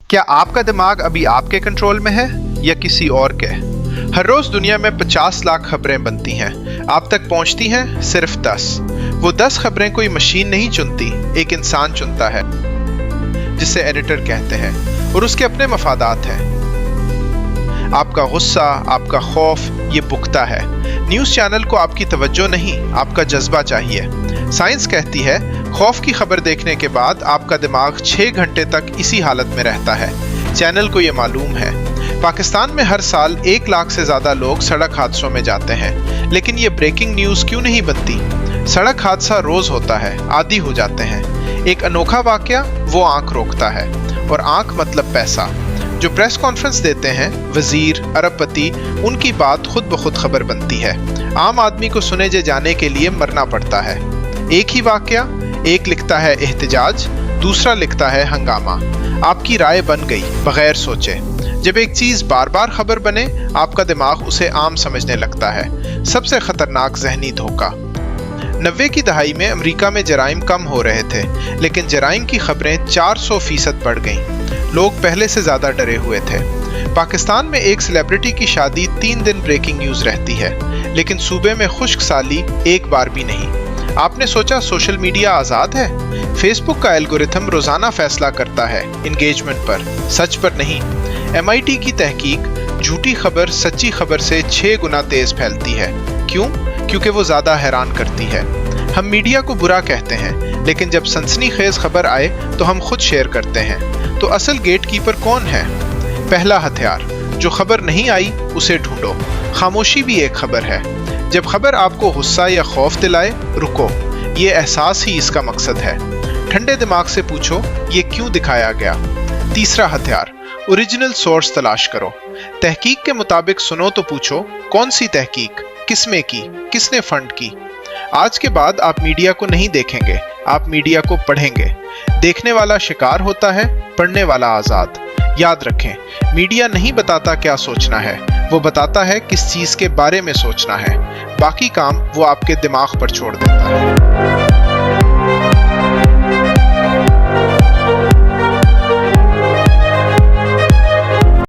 क्या आपका दिमाग अभी आपके कंट्रोल में है या किसी और के? हर रोज दुनिया में 50 लाख खबरें बनती हैं, आप तक पहुंचती हैं सिर्फ 10। वो 10 खबरें कोई मशीन नहीं चुनती, एक इंसान चुनता है जिसे एडिटर कहते हैं, और उसके अपने मफादात हैं। आपका गुस्सा, आपका खौफ, ये पुख्ता है। न्यूज़ चैनल को आपकी तवज्जो नहीं, आपका जज्बा चाहिए। साइंस कहती है खौफ की खबर देखने के बाद आपका दिमाग 6 घंटे तक इसी हालत में रहता है। चैनल को ये मालूम है। पाकिस्तान में हर साल 1 लाख से ज़्यादा लोग सड़क हादसों में जाते हैं, लेकिन ये ब्रेकिंग न्यूज़ क्यों नहीं बनती? सड़क हादसा रोज़ होता है, आदी हो जाते हैं। एक अनोखा वाकया वो आंख रोकता है, और आंख मतलब पैसा। जो प्रेस कॉन्फ्रेंस देते हैं वजीर, अरबपति, उनकी बात खुद ब खुद खबर बनती है। आम आदमी को सुने जाने के लिए मरना पड़ता है। एक ही वाकया, एक लिखता है एहतजाज, दूसरा लिखता है हंगामा। आपकी राय बन गई बगैर सोचे। जब एक चीज बार बार खबर बने, आपका दिमाग उसे आम समझने लगता है। सबसे खतरनाक ज़हनी धोखा। 90 की दहाई में अमेरिका में जराइम कम हो रहे थे, लेकिन जराइम की खबरें 400% बढ़ गईं। लोग पहले से ज्यादा डरे हुए थे। पाकिस्तान में एक सेलिब्रिटी की शादी 3 दिन ब्रेकिंग न्यूज रहती है, लेकिन सूबे में खुश्क साली एक बार भी नहीं। आपने सोचा सोशल मीडिया आजाद है? फेसबुक का एल्गोरिथम रोजाना फैसला करता है एंगेजमेंट पर, सच पर नहीं। MIT की तहकीक, झूठी खबर सच्ची खबर से 6 गुना तेज फैलती है। क्यों? क्योंकि वो ज्यादा हैरान करती है। हम मीडिया को बुरा कहते हैं, लेकिन जब सनसनीखेज खबर आए तो हम खुद शेयर करते हैं। तो असल गेटकीपर कौन है? पहला हथियार, जो खबर नहीं आई उसे ढूंढो। खामोशी भी एक खबर है। जब खबर आपको गुस्सा या खौफ दिलाए, रुको। ये एहसास ही इसका मकसद है। ठंडे दिमाग से पूछो, ये क्यों दिखाया गया? तीसरा हथियार, ओरिजिनल सोर्स तलाश करो। तहकीक के मुताबिक सुनो तो पूछो, कौन सी तहकीक, किसमें की, किसने फंड की? आज के बाद आप मीडिया को नहीं देखेंगे, आप मीडिया को पढ़ेंगे। देखने वाला शिकार होता है, पढ़ने वाला आजाद। याद रखें, मीडिया नहीं बताता क्या सोचना है, वो बताता है किस चीज के बारे में सोचना है। बाकी काम वो आपके दिमाग पर छोड़ देता है।